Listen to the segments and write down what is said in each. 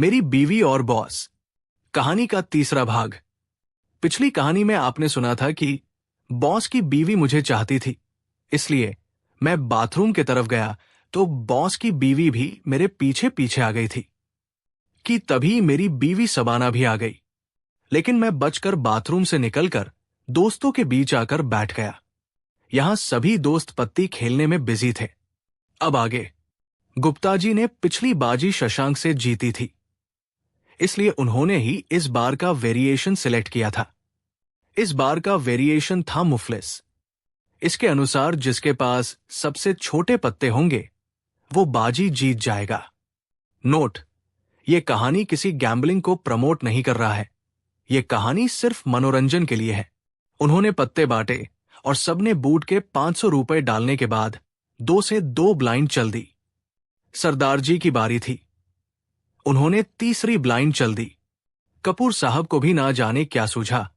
मेरी बीवी और बॉस, कहानी का तीसरा भाग। पिछली कहानी में आपने सुना था कि बॉस की बीवी मुझे चाहती थी, इसलिए मैं बाथरूम की तरफ गया तो बॉस की बीवी भी मेरे पीछे पीछे आ गई थी कि तभी मेरी बीवी सबाना भी आ गई। लेकिन मैं बचकर बाथरूम से निकलकर दोस्तों के बीच आकर बैठ गया। यहां सभी दोस्त पत्ती खेलने में बिजी थे। अब आगे, गुप्ता जी ने पिछली बाजी शशांक से जीती थी, इसलिए उन्होंने ही इस बार का वेरिएशन सिलेक्ट किया था। इस बार का वेरिएशन था मुफलिस। इसके अनुसार जिसके पास सबसे छोटे पत्ते होंगे वो बाजी जीत जाएगा। नोट, ये कहानी किसी गैम्बलिंग को प्रमोट नहीं कर रहा है। ये कहानी सिर्फ मनोरंजन के लिए है। उन्होंने पत्ते बांटे और सबने बूट के 500 रुपए डालने के बाद 2 से 2 ब्लाइंड चल दी। सरदार जी की बारी थी। उन्होंने तीसरी ब्लाइंड चल दी। कपूर साहब को भी ना जाने क्या सूझा,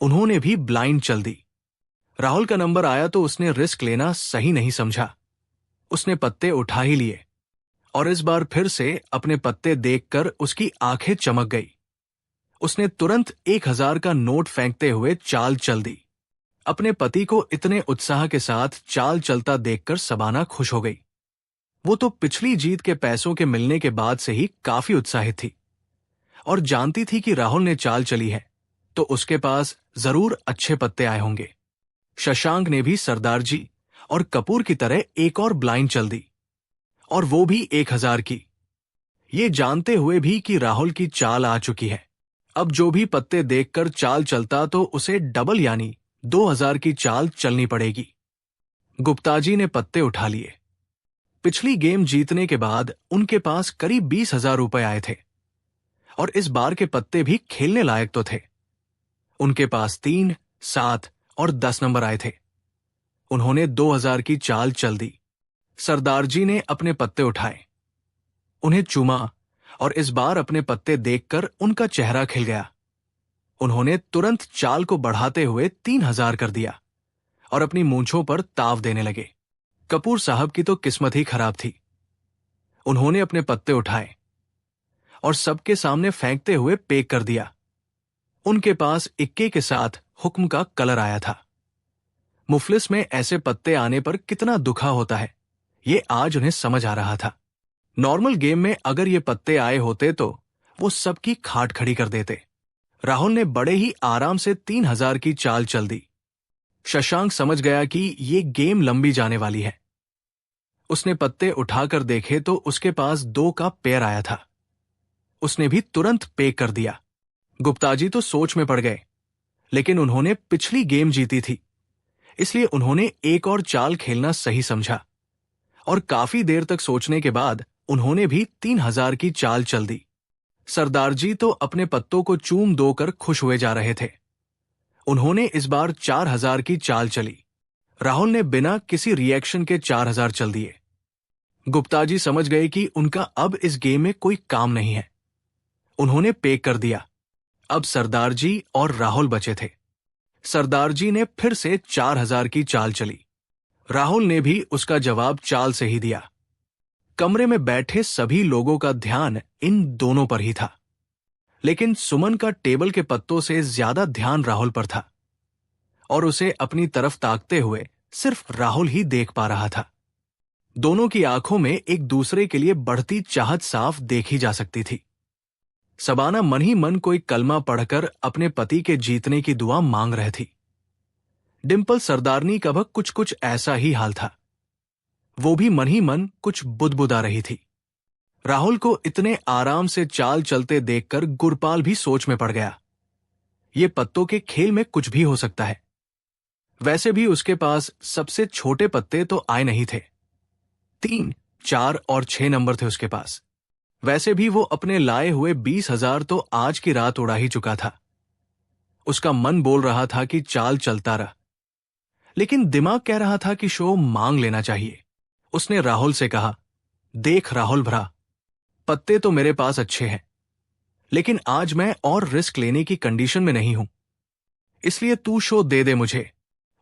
उन्होंने भी ब्लाइंड चल दी। राहुल का नंबर आया तो उसने रिस्क लेना सही नहीं समझा। उसने पत्ते उठा ही लिए और इस बार फिर से अपने पत्ते देखकर उसकी आंखें चमक गई। उसने तुरंत 1000 का नोट फेंकते हुए चाल चल दी। अपने पति को इतने उत्साह के साथ चाल चलता देखकर सबाना खुश हो गई। वो तो पिछली जीत के पैसों के मिलने के बाद से ही काफी उत्साहित थी और जानती थी कि राहुल ने चाल चली है तो उसके पास जरूर अच्छे पत्ते आए होंगे। शशांक ने भी सरदार जी और कपूर की तरह एक और ब्लाइंड चल दी और वो भी 1000 की, ये जानते हुए भी कि राहुल की चाल आ चुकी है। अब जो भी पत्ते देखकर चाल चलता तो उसे डबल यानी 2000 की चाल चलनी पड़ेगी। गुप्ता जी ने पत्ते उठा लिए। पिछली गेम जीतने के बाद उनके पास करीब 20,000 रुपए आए थे और इस बार के पत्ते भी खेलने लायक तो थे। उनके पास 3, 7 और 10 नंबर आए थे। उन्होंने 2000 की चाल चल दी। सरदार जी ने अपने पत्ते उठाए, उन्हें चूमा और इस बार अपने पत्ते देखकर उनका चेहरा खिल गया। उन्होंने तुरंत चाल को बढ़ाते हुए 3000 कर दिया और अपनी मूंछों पर ताव देने लगे। कपूर साहब की तो किस्मत ही खराब थी। उन्होंने अपने पत्ते उठाए और सबके सामने फेंकते हुए पेक कर दिया। उनके पास इक्के के साथ हुक्म का कलर आया था। मुफलिस में ऐसे पत्ते आने पर कितना दुखा होता है, ये आज उन्हें समझ आ रहा था। नॉर्मल गेम में अगर ये पत्ते आए होते तो वो सबकी खाट खड़ी कर देते। राहुल ने बड़े ही आराम से 3000 की चाल चल दी। शशांक समझ गया कि ये गेम लंबी जाने वाली है। उसने पत्ते उठाकर देखे तो उसके पास 2 का पेयर आया था। उसने भी तुरंत पे कर दिया। गुप्ताजी तो सोच में पड़ गए, लेकिन उन्होंने पिछली गेम जीती थी, इसलिए उन्होंने एक और चाल खेलना सही समझा और काफी देर तक सोचने के बाद उन्होंने भी 3000 की चाल चल दी। सरदार जी तो अपने पत्तों को चूम दोकर खुश हुए जा रहे थे। उन्होंने इस बार 4000 की चाल चली। राहुल ने बिना किसी रिएक्शन के 4000 चल दिए। गुप्ताजी समझ गए कि उनका अब इस गेम में कोई काम नहीं है। उन्होंने पे कर दिया। अब सरदार जी और राहुल बचे थे। सरदार जी ने फिर से 4000 की चाल चली। राहुल ने भी उसका जवाब चाल से ही दिया। कमरे में बैठे सभी लोगों का ध्यान इन दोनों पर ही था, लेकिन सुमन का टेबल के पत्तों से ज्यादा ध्यान राहुल पर था और उसे अपनी तरफ ताकते हुए सिर्फ राहुल ही देख पा रहा था। दोनों की आंखों में एक दूसरे के लिए बढ़ती चाहत साफ देखी जा सकती थी। सबाना मन ही मन कोई कलमा पढ़कर अपने पति के जीतने की दुआ मांग रही थी। डिंपल सरदारनी का भी कुछ ऐसा ही हाल था। वो भी मन ही मन कुछ बुदबुदा रही थी। राहुल को इतने आराम से चाल चलते देखकर गुरपाल भी सोच में पड़ गया। ये पत्तों के खेल में कुछ भी हो सकता है। वैसे भी उसके पास सबसे छोटे पत्ते तो आए नहीं थे। 3, 4 और 6 नंबर थे उसके पास। वैसे भी वो अपने लाए हुए 20,000 तो आज की रात उड़ा ही चुका था। उसका मन बोल रहा था कि चाल चलता रह, लेकिन दिमाग कह रहा था कि शो मांग लेना चाहिए। उसने राहुल से कहा, देख राहुल भरा, पत्ते तो मेरे पास अच्छे हैं, लेकिन आज मैं और रिस्क लेने की कंडीशन में नहीं हूं, इसलिए तू शो दे दे मुझे।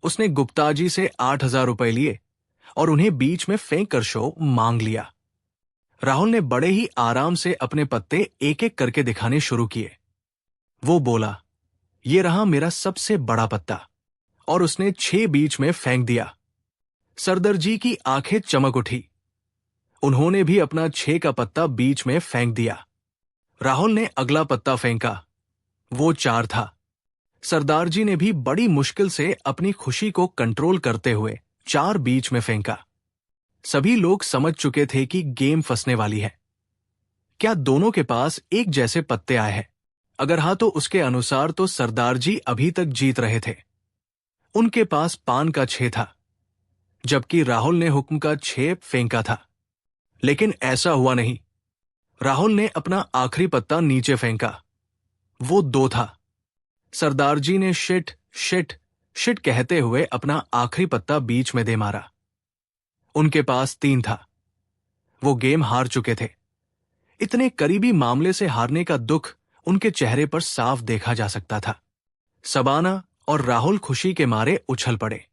उसने गुप्ताजी से 8000 रुपए लिए और उन्हें बीच में फेंक कर शो मांग लिया। राहुल ने बड़े ही आराम से अपने पत्ते एक एक करके दिखाने शुरू किए। वो बोला, ये रहा मेरा सबसे बड़ा पत्ता, और उसने 6 बीच में फेंक दिया। सरदार जी की आंखें चमक उठी। उन्होंने भी अपना 6 का पत्ता बीच में फेंक दिया। राहुल ने अगला पत्ता फेंका, वो 4 था। सरदार जी ने भी बड़ी मुश्किल से अपनी खुशी को कंट्रोल करते हुए 4 बीच में फेंका। सभी लोग समझ चुके थे कि गेम फंसने वाली है। क्या दोनों के पास एक जैसे पत्ते आए हैं? अगर हाँ तो उसके अनुसार तो सरदार जी अभी तक जीत रहे थे। उनके पास पान का 6 था, जबकि राहुल ने हुक्म का 6 फेंका था। लेकिन ऐसा हुआ नहीं। राहुल ने अपना आखिरी पत्ता नीचे फेंका, वो 2 था। सरदार जी ने शिट शिट शिट कहते हुए अपना आखिरी पत्ता बीच में दे मारा। उनके पास 3 था। वो गेम हार चुके थे। इतने करीबी मामले से हारने का दुख उनके चेहरे पर साफ देखा जा सकता था। शबाना और राहुल खुशी के मारे उछल पड़े।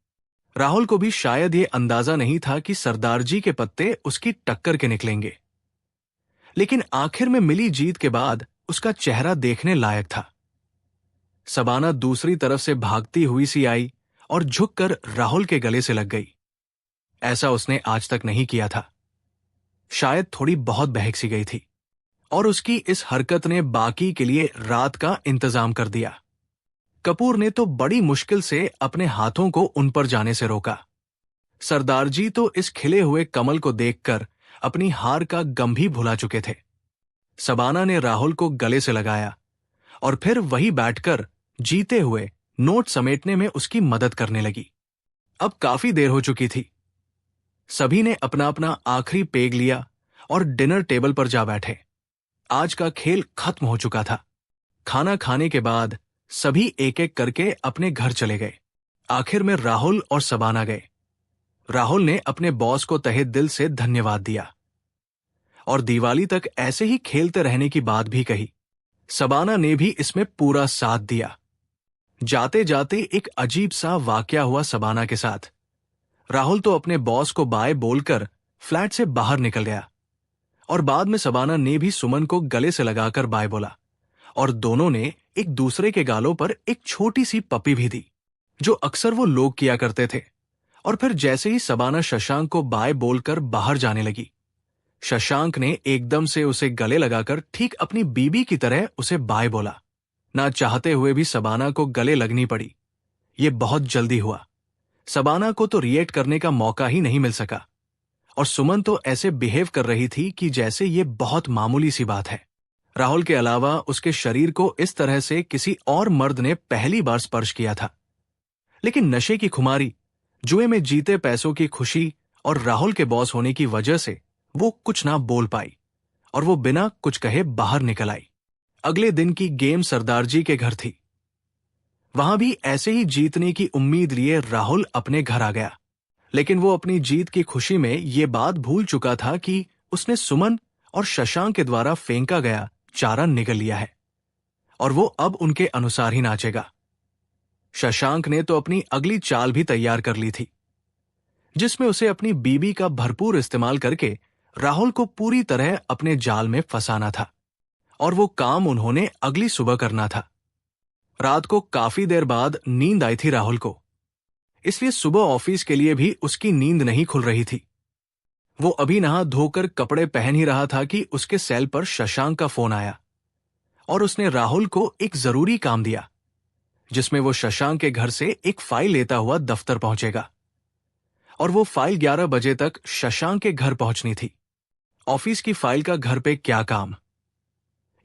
राहुल को भी शायद ये अंदाजा नहीं था कि सरदार जी के पत्ते उसकी टक्कर के निकलेंगे। लेकिन आखिर में मिली जीत के बाद उसका चेहरा देखने लायक था। शबाना दूसरी तरफ से भागती हुई सी आई और झुककर राहुल के गले से लग गई। ऐसा उसने आज तक नहीं किया था। शायद थोड़ी बहुत बहक सी गई थी, और उसकी इस हरकत ने बाकी के लिए रात का इंतजाम कर दिया। कपूर ने तो बड़ी मुश्किल से अपने हाथों को उन पर जाने से रोका। सरदार जी तो इस खिले हुए कमल को देखकर अपनी हार का गम भी भुला चुके थे। शबाना ने राहुल को गले से लगाया और फिर वही बैठकर जीते हुए नोट समेटने में उसकी मदद करने लगी। अब काफी देर हो चुकी थी। सभी ने अपना अपना आखिरी पेग लिया और डिनर टेबल पर जा बैठे। आज का खेल खत्म हो चुका था। खाना खाने के बाद सभी एक एक करके अपने घर चले गए। आखिर में राहुल और शबाना गए। राहुल ने अपने बॉस को तहे दिल से धन्यवाद दिया और दिवाली तक ऐसे ही खेलते रहने की बात भी कही। शबाना ने भी इसमें पूरा साथ दिया। जाते जाते एक अजीब सा वाकया हुआ शबाना के साथ। राहुल तो अपने बॉस को बाय बोलकर फ्लैट से बाहर निकल गया, और बाद में शबाना ने भी सुमन को गले से लगाकर बाय बोला, और दोनों ने एक दूसरे के गालों पर एक छोटी सी पप्पी भी दी, जो अक्सर वो लोग किया करते थे। और फिर जैसे ही शबाना शशांक को बाय बोलकर बाहर जाने लगी, शशांक ने एकदम से उसे गले लगाकर ठीक अपनी बीबी की तरह उसे बाय बोला। ना चाहते हुए भी शबाना को गले लगनी पड़ी। ये बहुत जल्दी हुआ। शबाना को तो रिएक्ट करने का मौका ही नहीं मिल सका, और सुमन तो ऐसे बिहेव कर रही थी कि जैसे ये बहुत मामूली सी बात है। राहुल के अलावा उसके शरीर को इस तरह से किसी और मर्द ने पहली बार स्पर्श किया था। लेकिन नशे की खुमारी, जुए में जीते पैसों की खुशी और राहुल के बॉस होने की वजह से वो कुछ ना बोल पाई, और वो बिना कुछ कहे बाहर निकल आई। अगले दिन की गेम सरदार जी के घर थी। वहां भी ऐसे ही जीतने की उम्मीद लिए राहुल अपने घर आ गया। लेकिन वो अपनी जीत की खुशी में ये बात भूल चुका था कि उसने सुमन और शशांक के द्वारा फेंका गया चारा निगल लिया है, और वो अब उनके अनुसार ही नाचेगा। शशांक ने तो अपनी अगली चाल भी तैयार कर ली थी, जिसमें उसे अपनी बीबी का भरपूर इस्तेमाल करके राहुल को पूरी तरह अपने जाल में फंसाना था, और वो काम उन्होंने अगली सुबह करना था। रात को काफी देर बाद नींद आई थी राहुल को, इसलिए सुबह ऑफिस के लिए भी उसकी नींद नहीं खुल रही थी। वो अभी नहा धोकर कपड़े पहन ही रहा था कि उसके सेल पर शशांक का फोन आया, और उसने राहुल को एक जरूरी काम दिया, जिसमें वो शशांक के घर से एक फाइल लेता हुआ दफ्तर पहुंचेगा, और वो फाइल 11 बजे तक शशांक के घर पहुंचनी थी। ऑफिस की फाइल का घर पे क्या काम,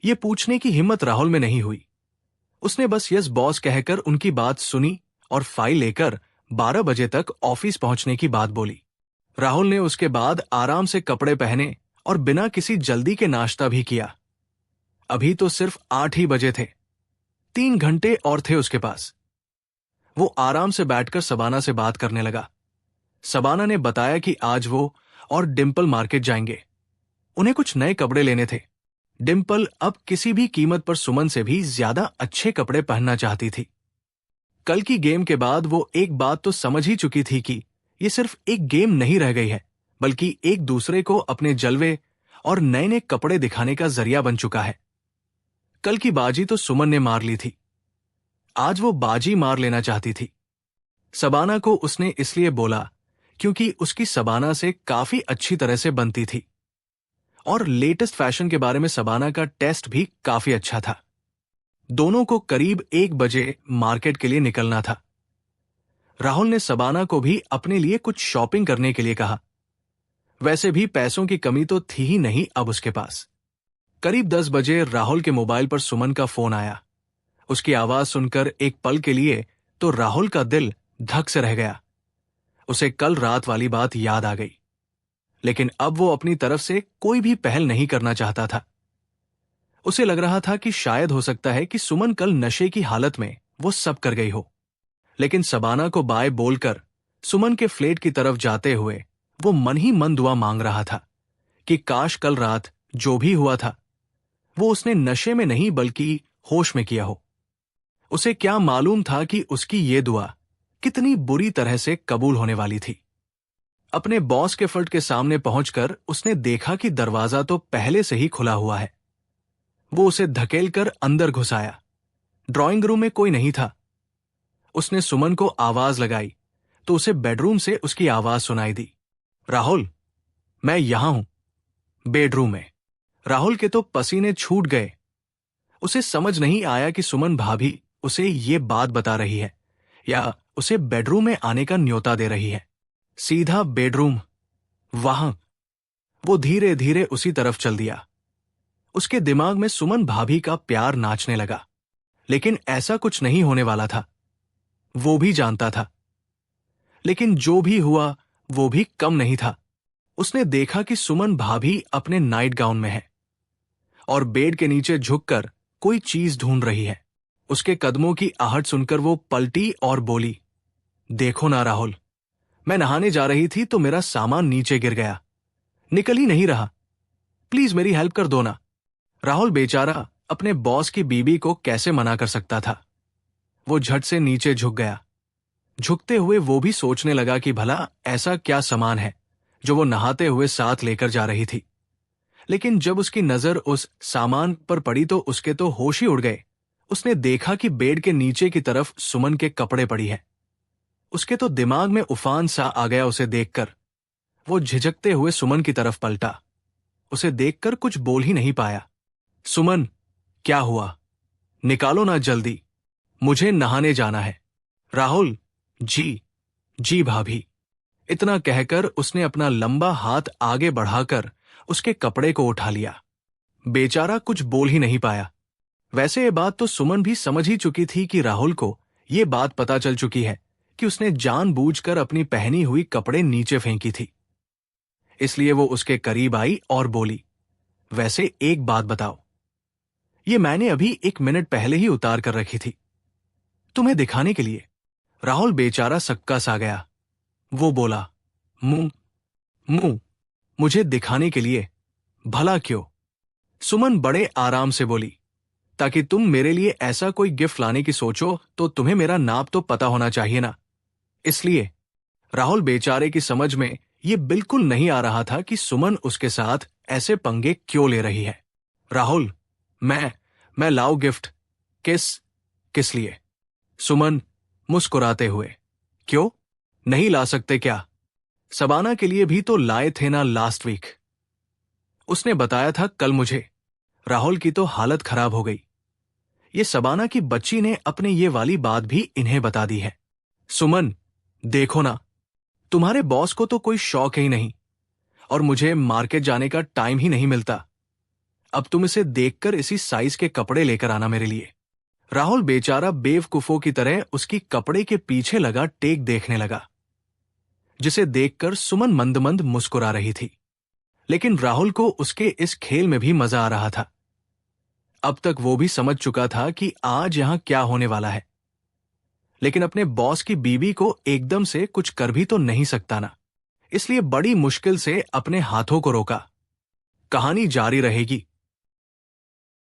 ये पूछने की हिम्मत राहुल में नहीं हुई। उसने बस यस बॉस कहकर उनकी बात सुनी और फाइल लेकर 12 बजे तक ऑफिस पहुंचने की बात बोली। राहुल ने उसके बाद आराम से कपड़े पहने और बिना किसी जल्दी के नाश्ता भी किया। अभी तो सिर्फ 8 ही बजे थे। 3 घंटे और थे उसके पास। वो आराम से बैठकर शबाना से बात करने लगा। शबाना ने बताया कि आज वो और डिम्पल मार्केट जाएंगे। उन्हें कुछ नए कपड़े लेने थे। डिम्पल अब किसी भी कीमत पर सुमन से भी ज्यादा अच्छे कपड़े पहनना चाहती थी। कल की गेम के बाद वो एक बात तो समझ ही चुकी थी कि ये सिर्फ एक गेम नहीं रह गई है, बल्कि एक दूसरे को अपने जलवे और नए नए कपड़े दिखाने का जरिया बन चुका है। कल की बाजी तो सुमन ने मार ली थी, आज वो बाजी मार लेना चाहती थी। शबाना को उसने इसलिए बोला क्योंकि उसकी शबाना से काफी अच्छी तरह से बनती थी और लेटेस्ट फैशन के बारे में शबाना का टेस्ट भी काफी अच्छा था। दोनों को करीब 1 बजे मार्केट के लिए निकलना था। राहुल ने शबाना को भी अपने लिए कुछ शॉपिंग करने के लिए कहा। वैसे भी पैसों की कमी तो थी ही नहीं अब उसके पास। करीब 10 बजे राहुल के मोबाइल पर सुमन का फोन आया। उसकी आवाज सुनकर एक पल के लिए तो राहुल का दिल धक से रह गया। उसे कल रात वाली बात याद आ गई, लेकिन अब वो अपनी तरफ से कोई भी पहल नहीं करना चाहता था। उसे लग रहा था कि शायद हो सकता है कि सुमन कल नशे की हालत में वो सब कर गई हो। लेकिन शबाना को बाय बोलकर सुमन के फ्लैट की तरफ जाते हुए वो मन ही मन दुआ मांग रहा था कि काश कल रात जो भी हुआ था वो उसने नशे में नहीं बल्कि होश में किया हो। उसे क्या मालूम था कि उसकी ये दुआ कितनी बुरी तरह से कबूल होने वाली थी। अपने बॉस के फ्लैट के सामने पहुंचकर उसने देखा कि दरवाजा तो पहले से ही खुला हुआ है। वो उसे धकेलकर अंदर घुस आया। ड्राइंग रूम में कोई नहीं था। उसने सुमन को आवाज लगाई तो उसे बेडरूम से उसकी आवाज सुनाई दी। राहुल, मैं यहां हूं। बेडरूम में राहुल के तो पसीने छूट गए। उसे समझ नहीं आया कि सुमन भाभी उसे ये बात बता रही है या उसे बेडरूम में आने का न्योता दे रही है। सीधा बेडरूम, वहां। वो धीरे धीरे उसी तरफ चल दिया। उसके दिमाग में सुमन भाभी का प्यार नाचने लगा, लेकिन ऐसा कुछ नहीं होने वाला था। वो भी जानता था। लेकिन जो भी हुआ वो भी कम नहीं था। उसने देखा कि सुमन भाभी अपने नाइट गाउन में है और बेड के नीचे झुककर कोई चीज ढूंढ रही है। उसके कदमों की आहट सुनकर वो पलटी और बोली, देखो ना राहुल, मैं नहाने जा रही थी तो मेरा सामान नीचे गिर गया, निकल ही नहीं रहा। प्लीज मेरी हेल्प कर दो ना। राहुल बेचारा अपने बॉस की बीबी को कैसे मना कर सकता था। वो झट से नीचे झुक गया। झुकते हुए वो भी सोचने लगा कि भला ऐसा क्या सामान है जो वो नहाते हुए साथ लेकर जा रही थी। लेकिन जब उसकी नजर उस सामान पर पड़ी तो उसके तो होश ही उड़ गए। उसने देखा कि बेड के नीचे की तरफ सुमन के कपड़े पड़ी है। उसके तो दिमाग में उफान सा आ गया उसे देखकर। वो झिझकते हुए सुमन की तरफ पलटा। उसे देखकर कुछ बोल ही नहीं पाया। सुमन, क्या हुआ? निकालो ना जल्दी, मुझे नहाने जाना है। राहुल, जी भाभी। इतना कहकर उसने अपना लंबा हाथ आगे बढ़ाकर उसके कपड़े को उठा लिया। बेचारा कुछ बोल ही नहीं पाया। वैसे ये बात तो सुमन भी समझ ही चुकी थी कि राहुल को ये बात पता चल चुकी है कि उसने जानबूझकर अपनी पहनी हुई कपड़े नीचे फेंकी थी। इसलिए वो उसके करीब आई और बोली, वैसे एक बात बताओ, ये मैंने अभी 1 मिनट पहले ही उतार कर रखी थी तुम्हें दिखाने के लिए। राहुल बेचारा सक्का सा गया। वो बोला, मुंह मुझे दिखाने के लिए? भला क्यों? सुमन बड़े आराम से बोली, ताकि तुम मेरे लिए ऐसा कोई गिफ्ट लाने की सोचो तो तुम्हें मेरा नाप तो पता होना चाहिए ना, इसलिए। राहुल बेचारे की समझ में ये बिल्कुल नहीं आ रहा था कि सुमन उसके साथ ऐसे पंगे क्यों ले रही है। राहुल, मैं लाऊं गिफ्ट? किस लिए? सुमन मुस्कुराते हुए, क्यों नहीं ला सकते क्या? शबाना के लिए भी तो लाए थे ना लास्ट वीक। उसने बताया था कल मुझे। राहुल की तो हालत खराब हो गई। ये शबाना की बच्ची ने अपने ये वाली बात भी इन्हें बता दी है। सुमन, देखो ना, तुम्हारे बॉस को तो कोई शौक ही नहीं और मुझे मार्केट जाने का टाइम ही नहीं मिलता। अब तुम इसे देखकर इसी साइज के कपड़े लेकर आना मेरे लिए। राहुल बेचारा बेवकूफों की तरह उसकी कपड़े के पीछे लगा टेक देखने लगा, जिसे देखकर सुमन मंद मंद मुस्कुरा रही थी। लेकिन राहुल को उसके इस खेल में भी मजा आ रहा था। अब तक वो भी समझ चुका था कि आज यहां क्या होने वाला है, लेकिन अपने बॉस की बीवी को एकदम से कुछ कर भी तो नहीं सकता ना, इसलिए बड़ी मुश्किल से अपने हाथों को रोका। कहानी जारी रहेगी।